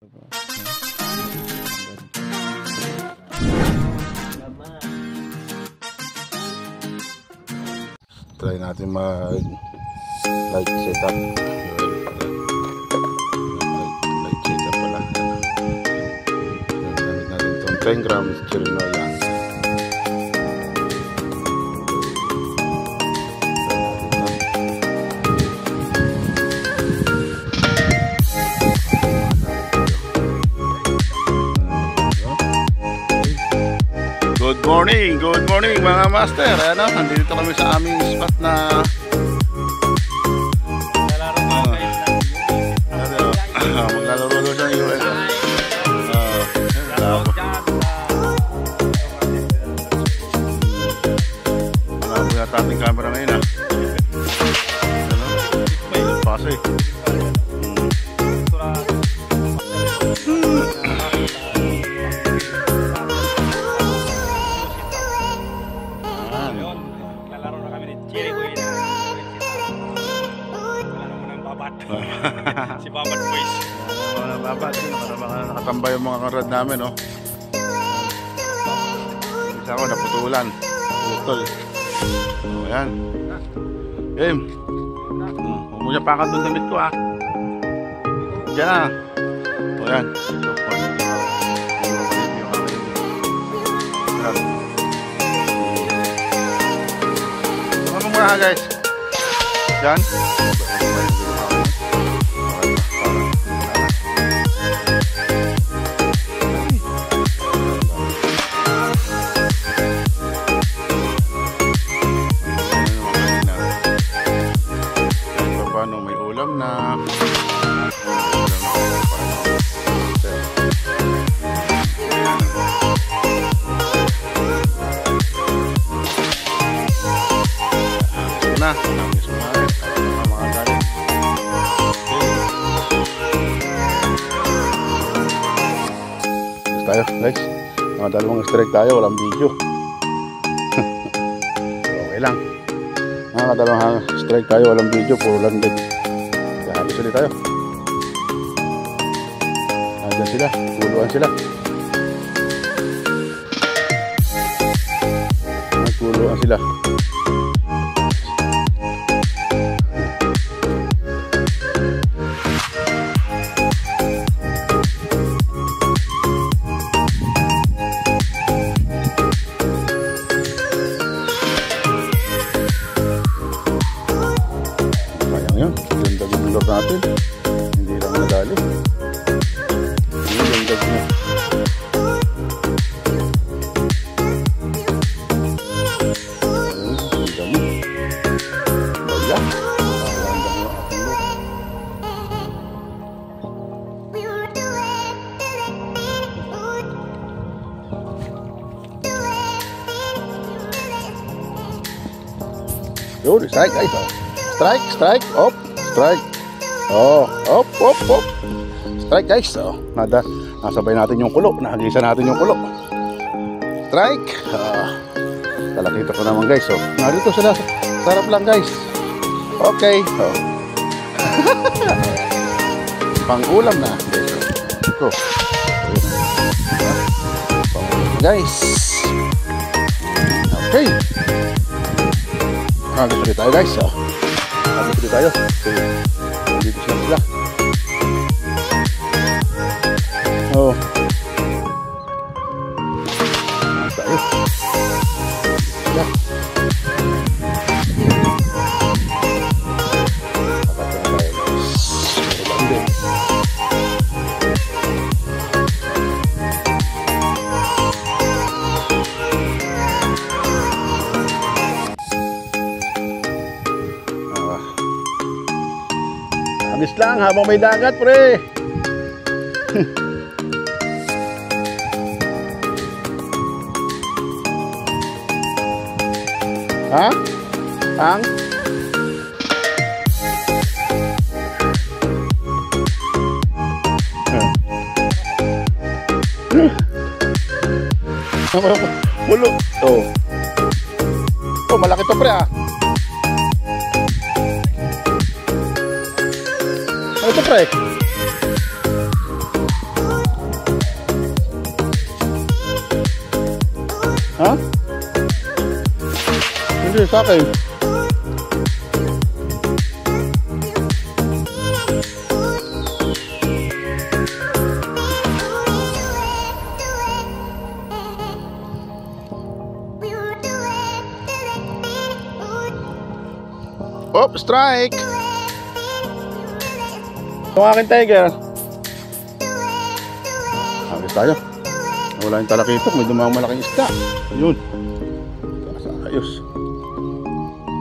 Try natin mag light setup. Light setup pala. Gamit natin itong 10 grams Chirinoya. Good morning mga master. Ano, nandito kami sa aming spot na maglalaro daw siya ng US. Malabo yata ating camera ngayon ah. Ano? May paso eh. Si Babat Boys. Babat, nakatambay yung mga karad namin, no? Isa ko, naputulan. Putol. Ayan. Game. Huwag mo niya pakat doon damit ko, ah. Diyan na. Ayan. Sumama muna, guys. Diyan. May ulam na. Na, tayo guys, mga dalawang strike tayo, walang video. Okay lang, mga dalawang strike tayo, walang video, puro landed. Kaya habis ulit tayo. Nandiyan sila, puluan sila. Puluan sila. Natin hindi lang nadali, hindi landag na. Ang dami baya, landag na aking look. Yun, strike guys, oh. Strike, op, strike. Oh, op. Strike guys. Oh, nasabay natin yung kulo. Nahagisa natin yung kulo. Strike. Talakita ko naman guys. Oh, narito sila. Sarap lang guys. Okay. Oh. Pang-ulam na. Ito. Pang-ulam guys. Okay. Habis ulit tayo guys. Oh. Habis ulit tayo. Okay. Dito sila. Oh. Tayo. Ya. Habis lang habang may dagat, pre. Ha? Ang? Mulo. Oh. Oh, malaki to, pre, ah. Ano to, pre? Ha? Hindi, sa akin. Op, strike! Itong aking tiger. Agis tayo. Wala yung talakitok, may dumang malaking isda. Ayun. Ayos.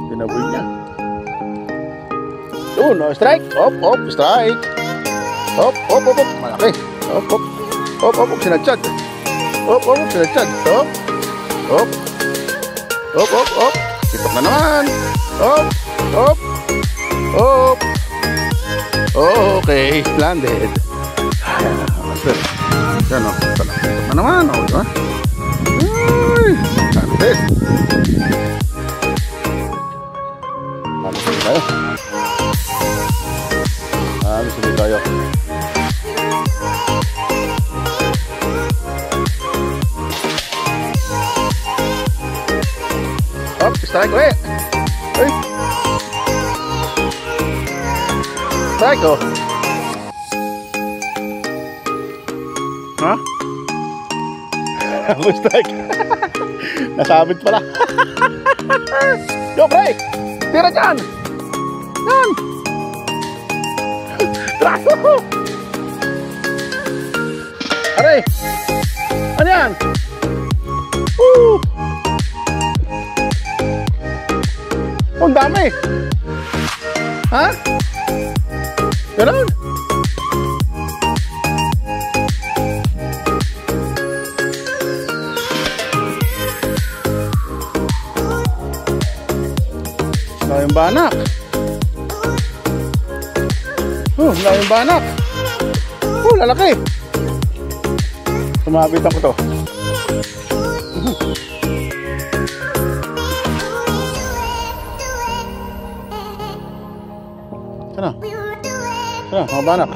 Tinaboy niya. Yun, oh, strike! Op, op, strike! Op, op, op, op. Malaki. Op, op. Op, op, op, sinadsyad. Op, op, op, sinadsyad. Op. Op. Op, op, op. Kitok na naman. Op. Op. Op. Okay, landed. Ayan na, master. Yan o, kitok na naman. O, diba? Uy, landed. Alis ulit tayo. Alis ulit tayo. Op, strike ulit. Uy. Strike oh. Ha? Ako strike. Nasabit pala. Yo, pre! Tira dyan! Yan! Traso! Aray! Ano yan? Ang dami! Ha? Ganun? Layong banak. Layong banak. Lalaki. Sumabitan ko to. Sana. Sana, mga banak.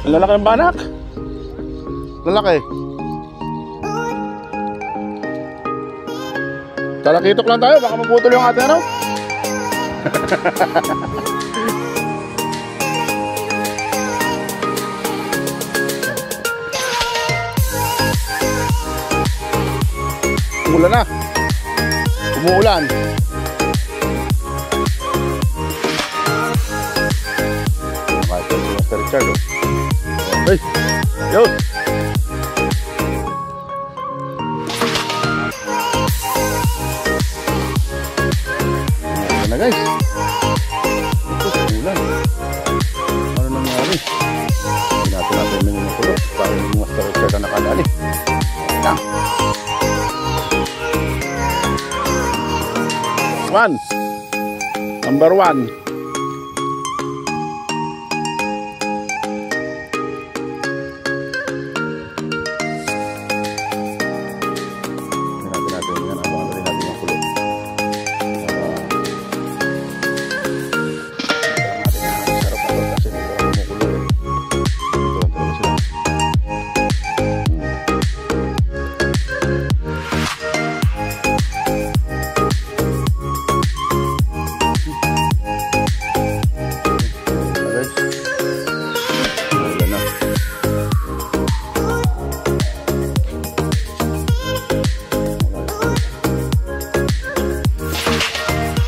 Lalaki ng banak. Lalaki. Talakitok lang tayo, baka maputol yung ating ano. Umuulan na. Umuulan. Nakasal si Master Richard oh. Hey! Yo! Ayan na guys. Ito, umuulan. Ano nangyari? Pinatay natin yung kulot para yung Master Richard na nakadali. Ayan na. Number 1.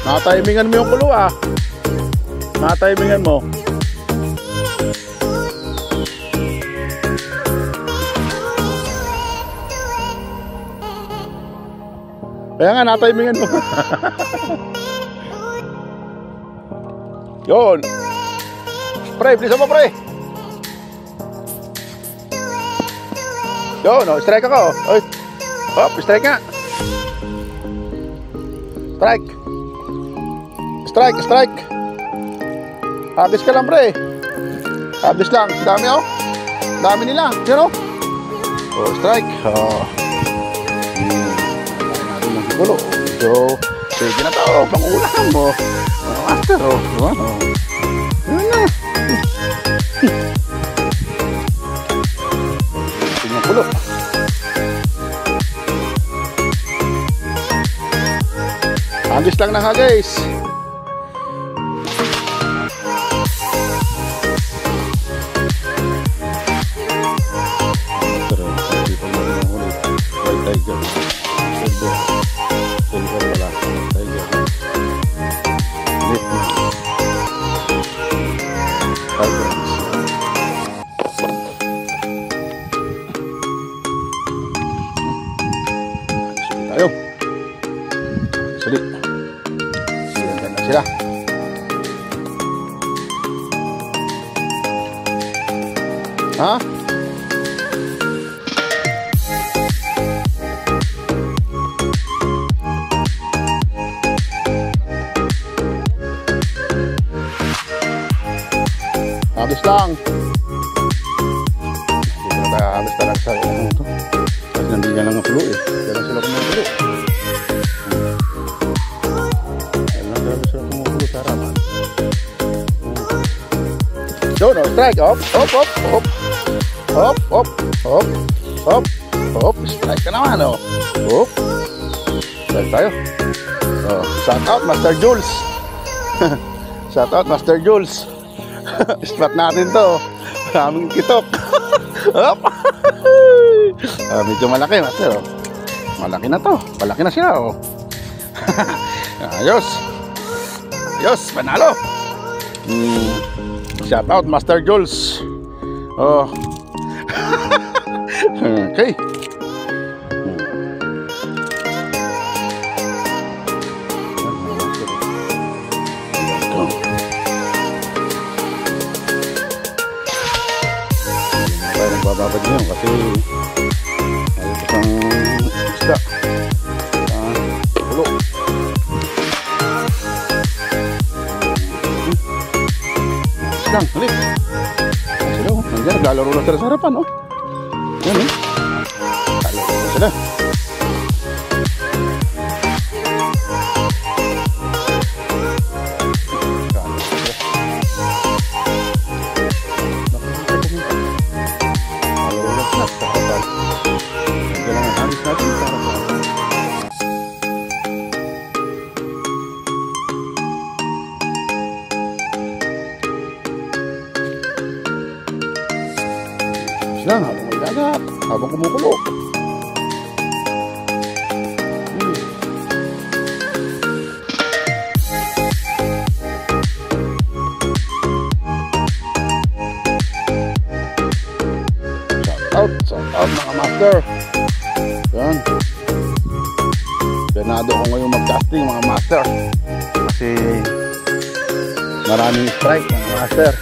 Nakatimingan mo yung kulo ah. Nakatimingan mo. Kaya nga nakatimingan mo. Yun. Pre, bilisan mo pre. Yun, oh, strike ako. Oy. Oh, strike nga. Strike. Strike, strike. Habis ka lang pre. Habis lang, dami oh. Dami nila, yun oh. Oh, strike. Oh. Natin yung gulo. So, Sige na to, pang-ulam mo. Mga master, oh. Ano? Yun na. Tingnan pulo. Hagis lang ng hagis. Tiger. Silver pala. Tiger. Lit na. Tiger. Sige tayo. Sige. Silangan na sila. Ha? Habis lang. Hindi ko na tayo habis talaga sa ano ito. Kasi nandiyan lang ang pulo eh. Kaya lang sila kumukulo. Kaya lang sila kumukulo sa harapan. So, no, strike. Hop, hop, hop, hop. Hop, hop, hop. Hop, hop. Strike ka naman, oh. Hop. Strike tayo. Oh, shout out, Master Jules. Shout out, Master Jules. Spot natin to. Maraming kitok. Medyo malaki, master. Malaki na to. Malaki na siya, oh. Ayos. Ayos, panalo. Shout out, Master Jules. Oh. Okay. Bababad nyo kasi ayos isang isda pulo. Islang, halik sila, oh. Nandiyan, naglalaro na sila sa harapan, oh. Yan, eh. Naglalaro na sila. Lang habang may dagat, habang kumukulo. Shout out mga master. Yan. Ganado ko ngayon mag-casting mga master. Kasi maraming strike mga master.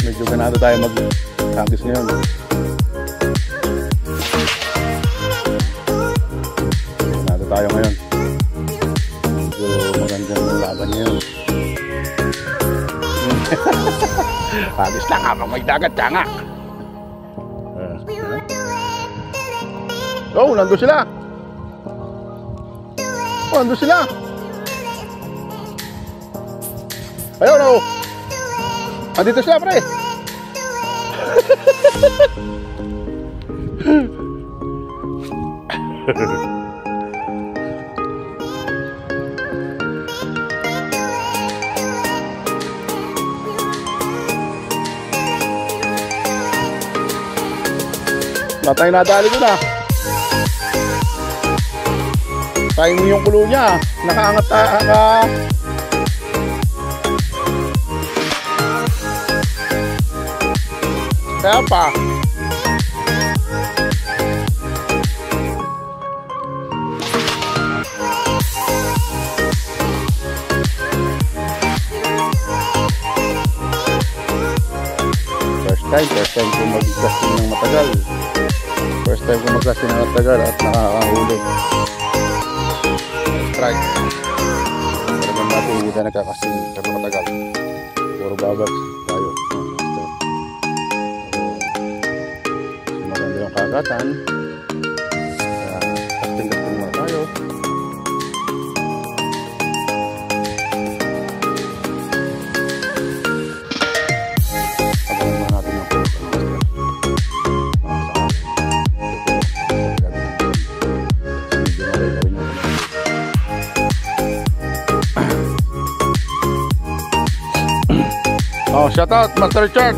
Medyo ganado tayo mag-practice ngayon. Ganado tayo ngayon. Medyo magandang laban ngayon. Hagis lang habang may dagat tanga. Oh, nandun sila. Oh, nandun sila. Ayun, oh. Andito sila, pre. Natay nadali ko na. Tayo mo yung kulo niya. Nakaangat ka. Kaya pa. First time ko mag-casting ng matagal. First time ko mag-casting ng matagal at nakakahuli. Strike. Pero naman natin hindi na nagkakasting ng matagal. Puro babag tayo. Maganda yung kagatan. Casting muna tayo. shout out, Master Richard.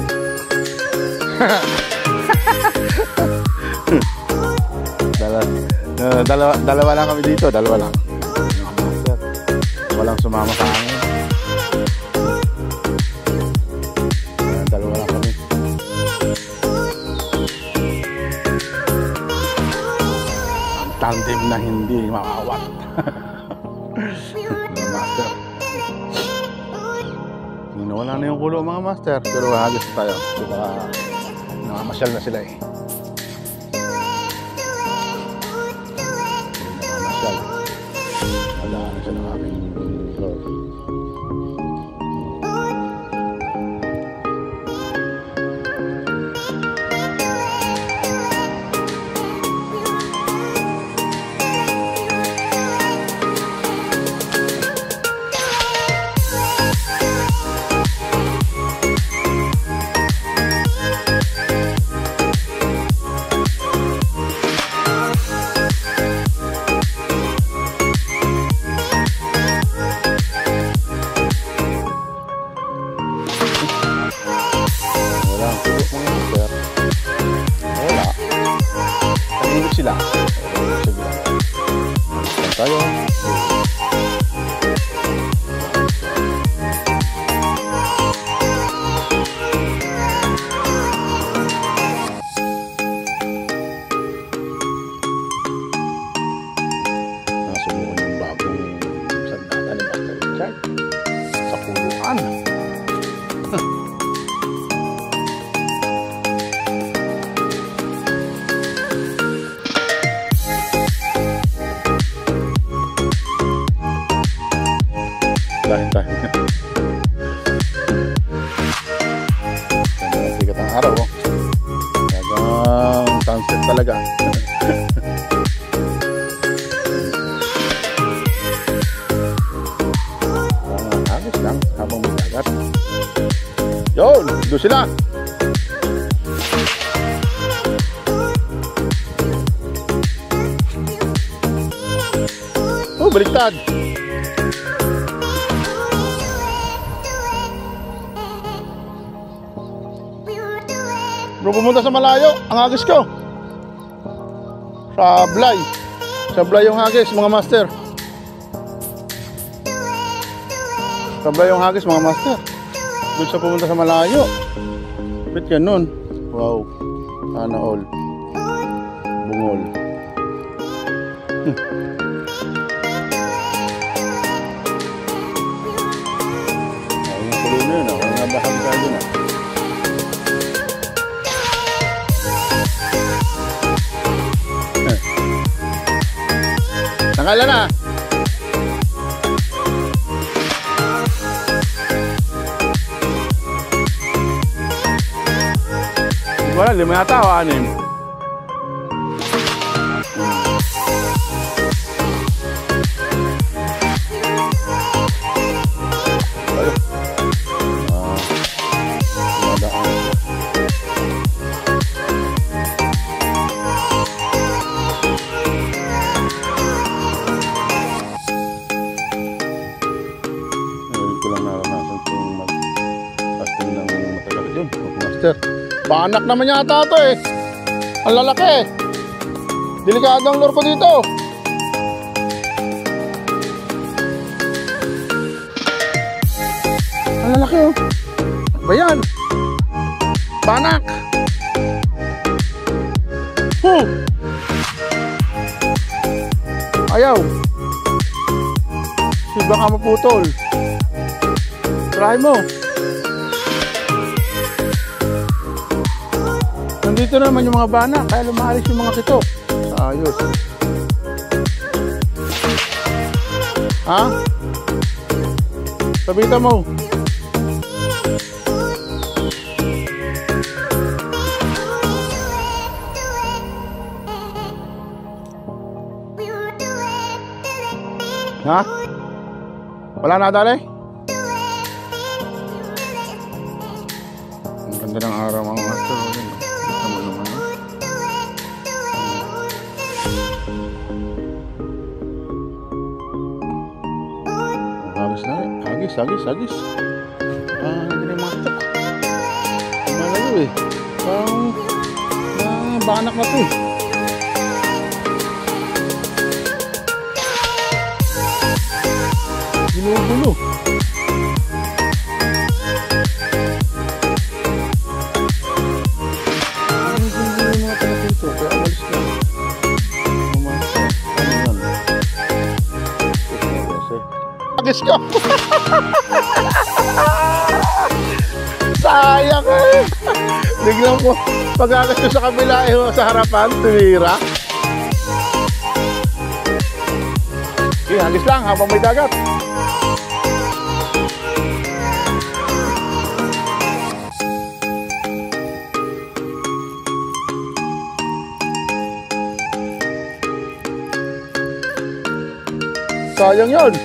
Dalawa lang kami dito, dalawa lang. Walang sumama sa amin. Dalawa lang kami. Ang tandem na hindi makawat. Master. Wala na yung kulo mga master, pero hagis tayo. Diba, nakamasyal na sila eh. Nakamasyal. Wala na siya ng aming floor. Sila. Tayo. Nasubukan yung bagong sandata ni Master Richard sa puluhan. Tayo. Sikat ang araw, oh. Talagang sunset talaga. Agos lang habang may dagat. Yun! Doon sila! Oh, baliktad! Bro, pumunta sa malayo, ang hagis ko. Sablay. Sablay yung hagis, mga master. Sablay yung hagis, mga master. Doon siya pumunta sa malayo. Bit yan nun. Wow. Sana all. Bungol. Ayun yung kulo na yun. Ako nga bahag ka dun ah. Nakala na. Wala, 5 yata o 6. Panak naman yata ito eh. Ang lalaki. Delikado ang lure ko dito. Ang lalaki oh. Ba yan? Panak. Ayaw. Baka maputol. Try mo. Nandito naman yung mga bana, kaya lumalis yung mga kitok. Ayos. Ha? Sabita mo. Ha? Wala na dali? Ang ganda ng araw mga master. Hagis. Hindi na yung mga ito. eh. Parang banak na to eh. Ginugulo. Agis ko. Sayang eh. Biglang ko pag-agas ko sa kabila eh, sa harapan, tumira. Okay, agis lang habang may dagat. Sayang yun.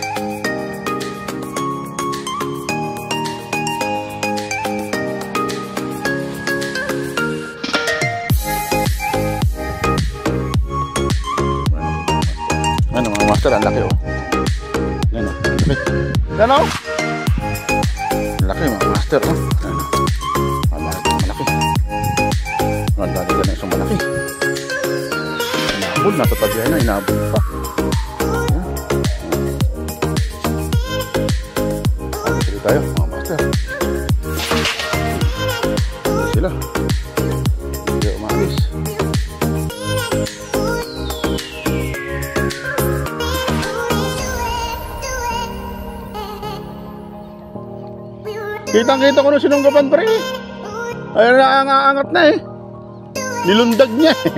Ano mga master, ang laki oh. Yan oh, ang laki. Yan oh. Ang laki mga master oh. Ano. Malaki. Ang dali ka na isang malaki. Inabot, nasa tabihan na, inabot pa. Sige tayo mga master. Sila. Hindi umalis. Kitang-kita ko nung sinunggapan pre. Ayun na, angat na eh. Nilundag niya eh.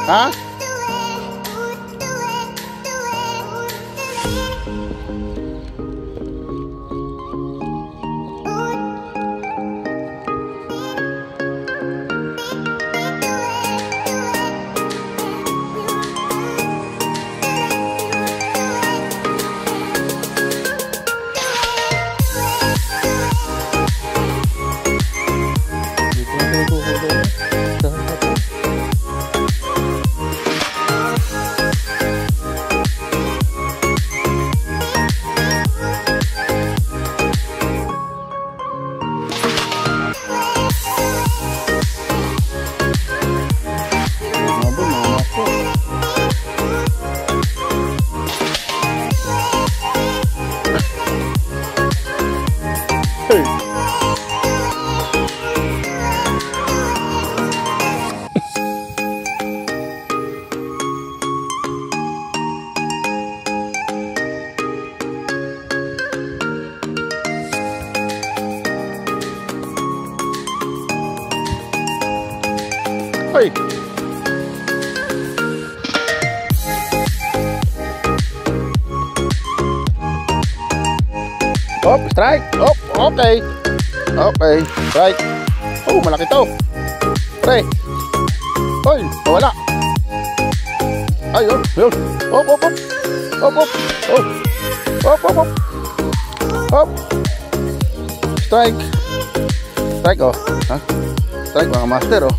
Ha? Hoy. Op, strike. Op, okay. Okay, strike. Oh, malaki to. Pre. Hoy, nawala. Ayun, yun. Op, op, op. Op, op. Oh. Op, op, op. Op. Strike. Strike, oh. Ha? Strike, mga master, oh.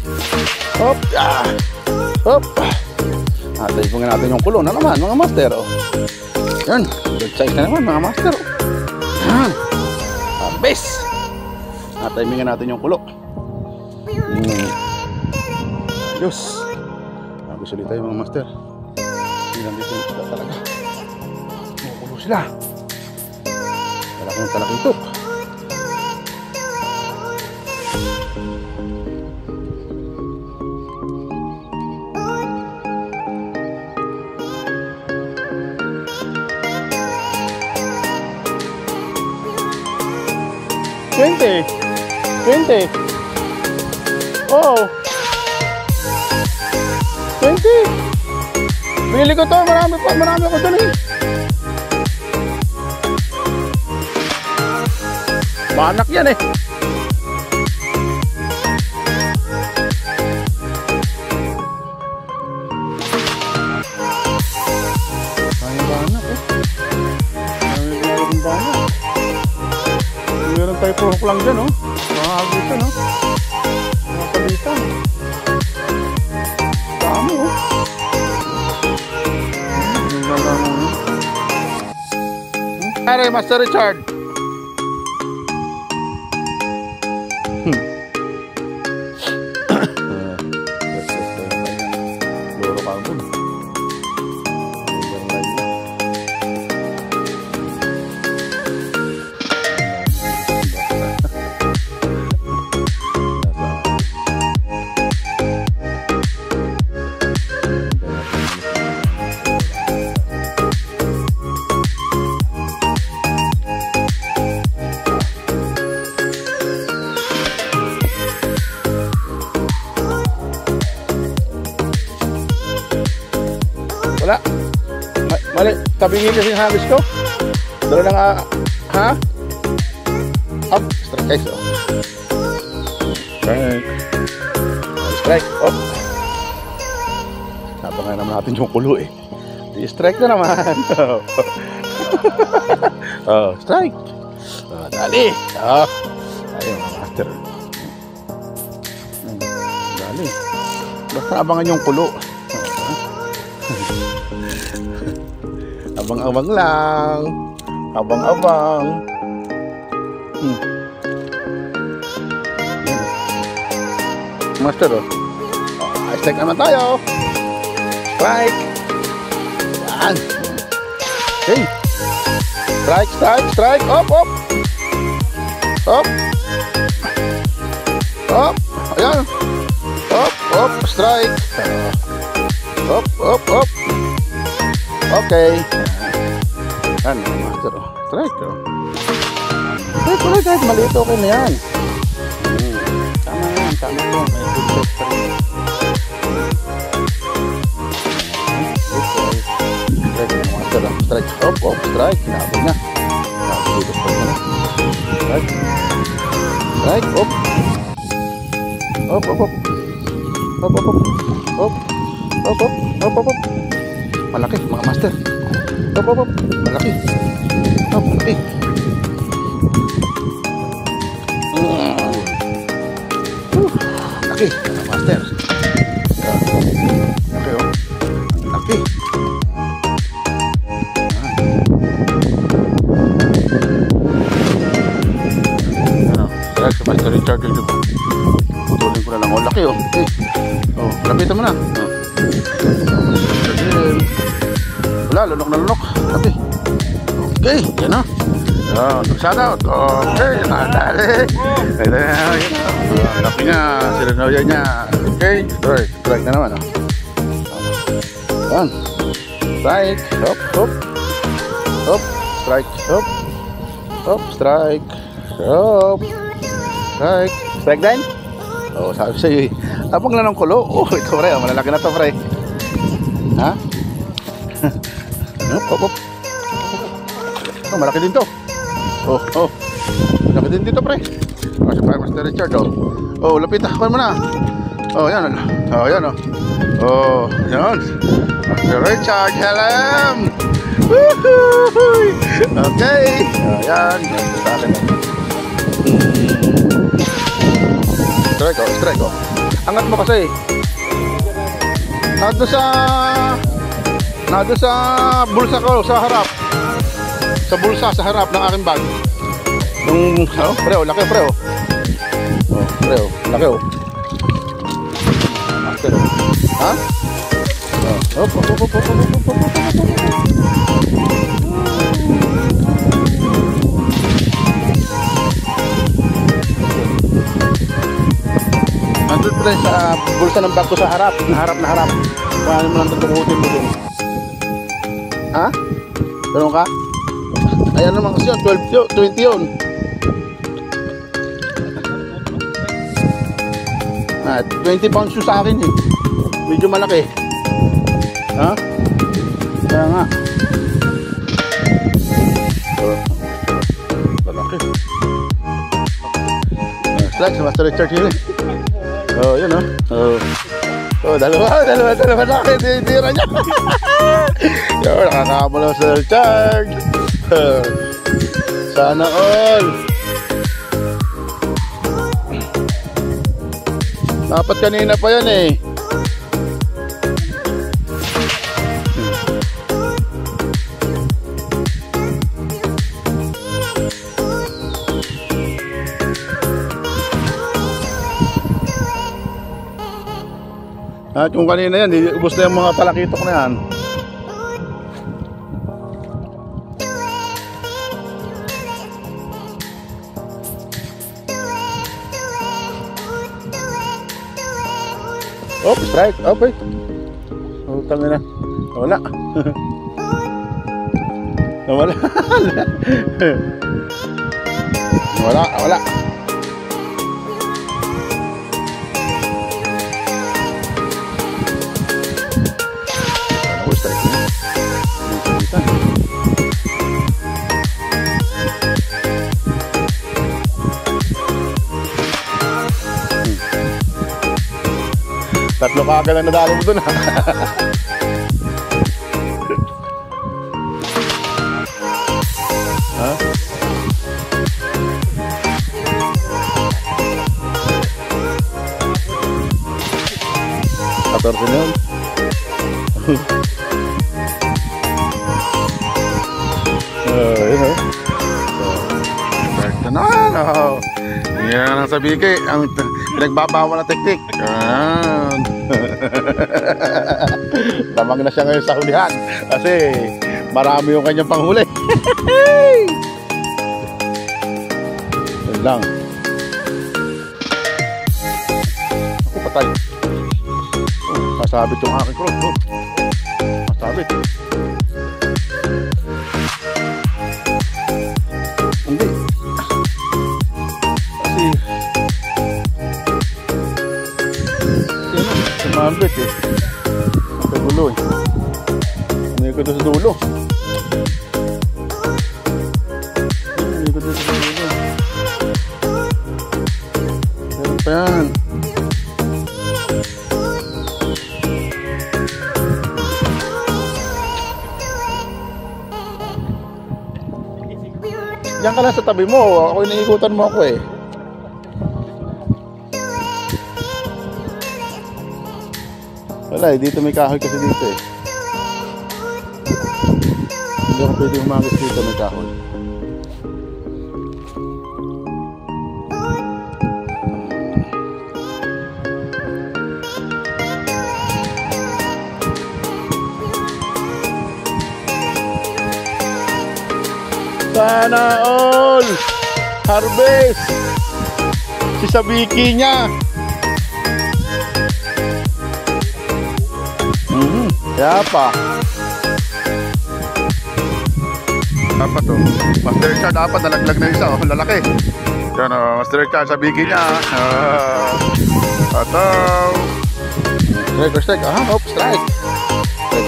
Hop, ah. Hop. Taipungin natin yung kulo na naman mga master oh. Yan, good size na naman mga master oh. Yan, best. Taipungin natin yung kulo. Diyos, gusto ulit tayo mga master. Hindi lang dito yung isda talaga. Makulo sila. Talak yung talakitok. $20. Oh. 20. Bili ko to, marami ako dun eh. Banak yan eh. Banak eh. Banak. Meron tayo purok lang dyan, oh. Mga agitan, oh. Mga kabitan. Dami, oh. Pare, Master Richard. Wala. Mali. Tabingin kasi yung hagis ko. Dala lang ha? Up. Strike guys. Oh. Strike. Strike. Up. Nabangan naman natin yung kulo eh. Strike na naman. Oh, strike. Oh, dali. Oh. Ayun, master. Dali. Basta abangan yung kulo. Abang-abang lang. Abang-abang. Master, oh. Strike naman tayo. Strike. Yan. Okay. Strike, strike, strike. Up, up. Up. Up. Ayan. Up, up. Strike. Up, up, up. Okay. Yan, master. Strike. Strike ulit guys. Maliit. Okay na yan. Tama yan. Tama yan. May good set pa rin. Strike, up, up, strike. Hinabol na. Hinabol dito pa rin. Strike. Strike, up. Up, up, up. Up, up, up. Up. Up, up. Up, up, up. Malaki, mga master. Up, up, up. Malaki. Up, malaki. Laki, mga master. Laki, oh. Laki. Sa Master Richard dito. Putulin ko na lang. Oh, laki oh. Okay. Oh, lapitan mo na. Oh. Wala, lunok na lunok. Laki. Okay, yan oh. Oh, shout out. Okay, nadali. Laki niya. Sinanoya niya. Okay, strike na naman oh. Yan. Strike. Hop, hop. Hop. Strike. Hop. Hop, strike. Hop. Strike. Strike din? Oo, sabi sa'yo eh. Abang na ng kulo. Oh, ito pre. Malalaki na to pre. Ha? Hop, hop, hop. Oh, malaki din to. Oh, oh. Malaki din dito pre. Oh, si Master Richard oh. Oh, lapit na. Kuha mo na. Oh, yan. Oh, yan oh. Oh, yan. Master Richard, hello. Woohoo! Okay. Oh, yan. Strike oh, strike oh. Angat mo kasi. Nado sa bulsa ko sa harap. Sa bulsa sa harap ng aking bag. Yung oh, preo, laki preo. Oh, preo, laki oh. Master oh. Ha? Oh, hop, hop, hop, hop, hop, hop, hop. Nandun pa rin sa bulsa ng bag ko sa harap. Na harap. Paano mo lang tutukutin mo dun? Ha? Ganun ka? Ayan naman kasi yun. 12 yun. 20 yun. Ah, 20 pounds yun sa akin eh. Medyo malaki. Ha? Kaya nga. Malaki. Slack sa Master Richard yun eh. Oh, yun oh. Oh. Oh, dalawa na tira niya. Yo, nakakabala sa charge. Sana all. Dapat kanina pa yan eh. At kung kanina yan, ubos na yung mga palakitok na yan. Oh, strike. Okay. Oh, tangin na. Wala. Wala. Wala. Strike. Tatlo kagad ang nadalo mo dun ha. Ha? Katorte na yun. Yun o. Perfect na. Yan ang sabi kay ang pinagbabawal na teknik. Tamang na siya ngayon sa hulihan kasi marami yung kanyang panghuli. Yun lang. Ako patay. Masabit yung aking cross. Masabit. Hindi. Kasi sumabit eh. Sa dulo eh. Hindi ko doon sa dulo. Hindi ko doon sa dulo. Meron pa yan. Diyan ka lang sa tabi mo. Ako iniikutan mo ako eh. Wala eh. Dito may kahoy kasi dito eh. Hindi ako pwede humagis dito, may kahoy. Sana all harvest si sabiki niya. Kaya pa dapat to Master Richard, dapat nalaglag na isa. Lalaki yan o. Master Richard, sabiki niya. Ataw strike. Hop, strike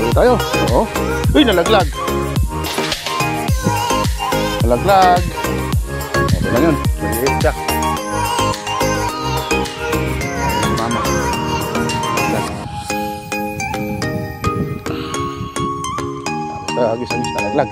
ulit tayo. Oo. Uy, nalaglag. Nalaglag. Okay lang yun. Maliit siya. Mama. Basta agis-agis nalaglag.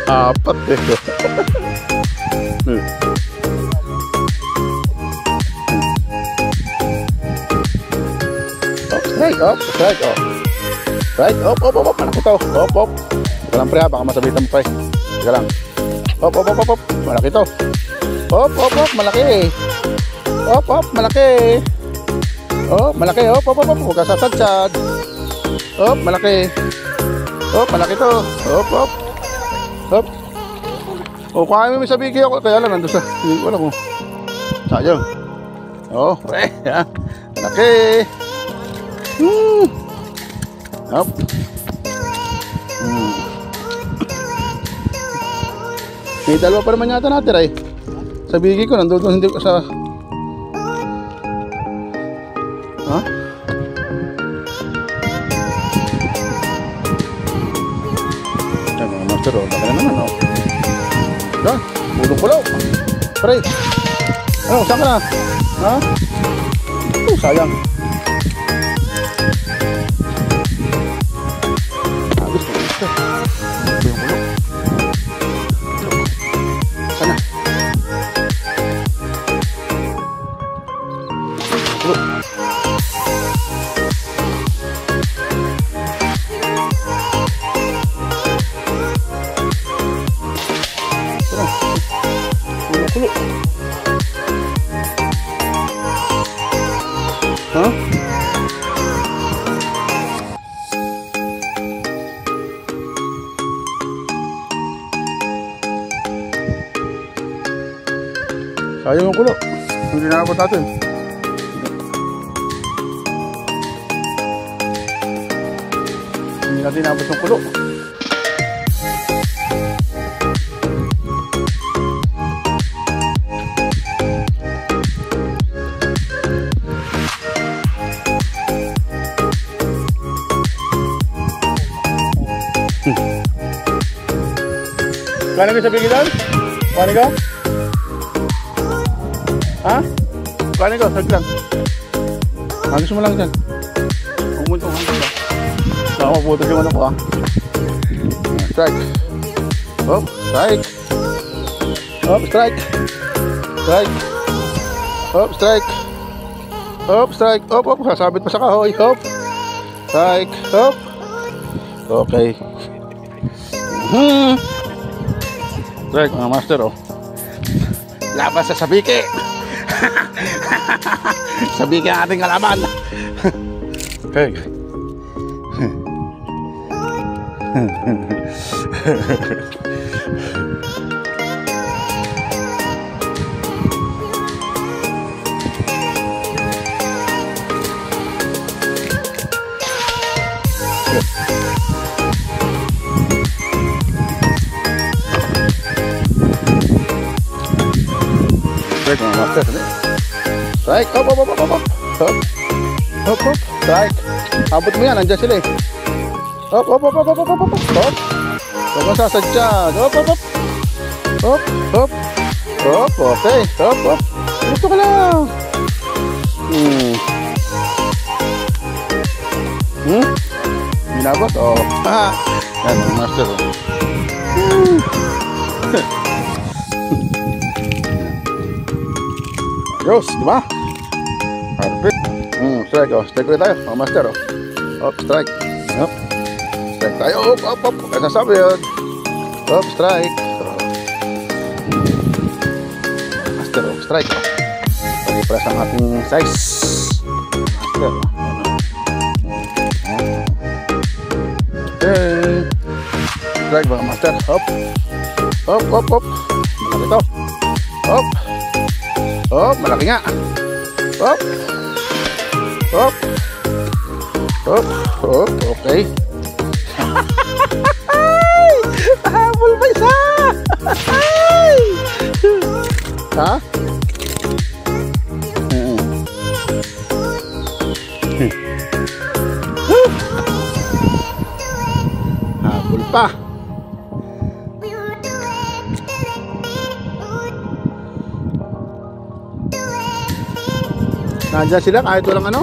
Apat eh. Strike. Malaki to. Teka lang pre ha, baka masabitan mo pre. Teka lang. Malaki to. Malaki. Malaki. Huwag ka sasadsad. Malaki. Malaki to. Kaya mo may sabiki ako. Kaya lang nandun sa, hindi ko alam mo. Sayang. Yan. Laki. May dalawa pa naman yata natin ay. Sabiki ko, nandun hindi ko sa... Yan mga master, laki na naman Yan, pulong-pulong. Pre. Saan ka na? Sayang. Agos ko. Pulong-pulong. Sana. Pulong. Sayang yung kulo. Hindi nakabot natin. Hindi natin nakabot yung kulo. Kuhanin ko sa bigay doon? Kuhanin ko? Ha? Kuhanin ko, sag lang. Hangis mo lang dyan. Pumunta ko hangis ba? Baka maputos yung ano ko ah. Strike. Oh, strike. Oh, strike. Strike. Oh, strike. Oh, strike. Oh, oh, sasabit pa sa kahoy. Oh. Strike. Oh. Okay. Strike mga master oh. Laban sa sabike. Sabike ang ating kalaban. Okay. Strike mga master. Strike. Hop, hop, hop, hop, hop. Hop, hop, hop. Strike. Abot mo yan, nandiyan sila eh. Hop, hop, hop, hop, hop, hop, hop, hop. Huwag mo sasadyan. Hop, hop, hop. Hop, hop. Hop, okay. Hop, hop. Gusto ka lang. Binabot? Oh. Yan, mga master. Ayos, diba? Perfect. Strike, oh. Strike ulit tayo, mga master, oh. Hop, strike. Hop. Strike tayo. Hop, hop, hop. Kaya nasabi yun. Hop, strike. Master, oh. Strike. Pag-press ang ating size. Master, oh. Okay. Strike, mga master. Hop. Hop, hop, hop. Malaki ito. Hop. Hop, malaki nga. Hop. Hop. Hop. Hop. Okay. Habol pa isa. Ha? Habol pa. Nandiyan sila kahit walang ano.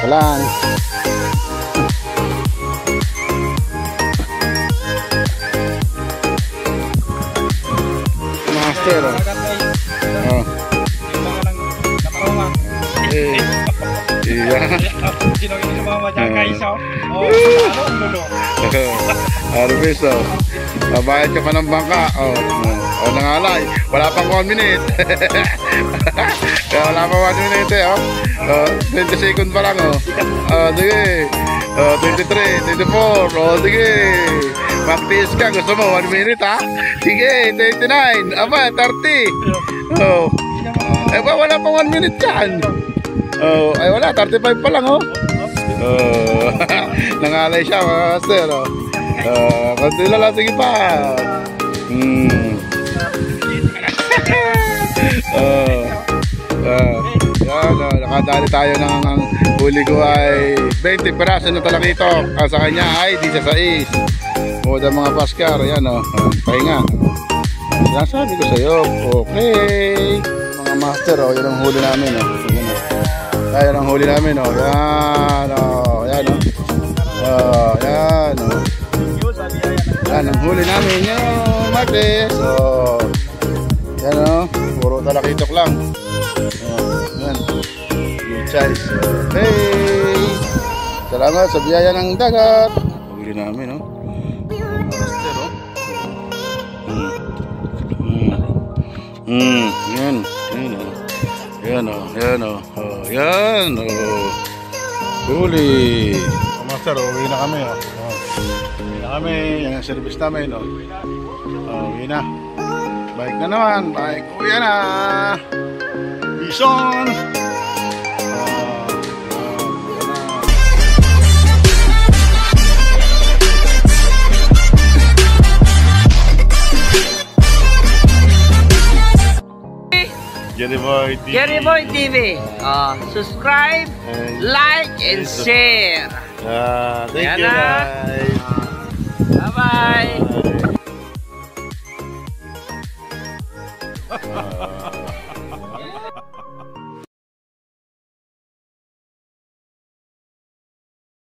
Lang. Master. Oh. Iya. Harvest oh. Babayad ka pa ng bangka. Oh. Oh, nangalay. Wala pang 1 minute. Wala pa 1 minute eh, oh. 20 seconds pa lang, oh. Sige. 23, 24. Oh, sige. Mag-tiis ka. Gusto mo 1 minute, ha? Sige, 29. Aba, 30. Oh. Eh, wala pa 1 minute dyan. Oh, ay wala. 35 pa lang, oh. Oh. Nangalay siya, master, oh. Kunti lang, sige pa. Nakadali tayo ng ang huli ko ay 20 peraso na talakito. Sa kanya ay 16. O da mga paskar, yan o. Pahinga. Sabi ko sa iyo, okay. Mga master, o, yan ang huli namin o. Yan ang huli namin o. Yan o. Yan o. Yan o. Yan ang huli namin yung martes. So, yan o. Puro talakitok lang. Yan. Good size. Okay. Salamat sa biyaya ng dagat. Huli namin o. Master o. Yan. Yan o. Yan o. Yan o. Yan o. Huli. Master o. Uwi na kami o. Uwi na kami. Yan ang service namin o. Uwi na. Bike na naman. Bike. Uwi na. Bison. Boy TV. Gary Boy TV. Subscribe, And like, and share. thank Ayan you na. guys. Bye-bye. Bye.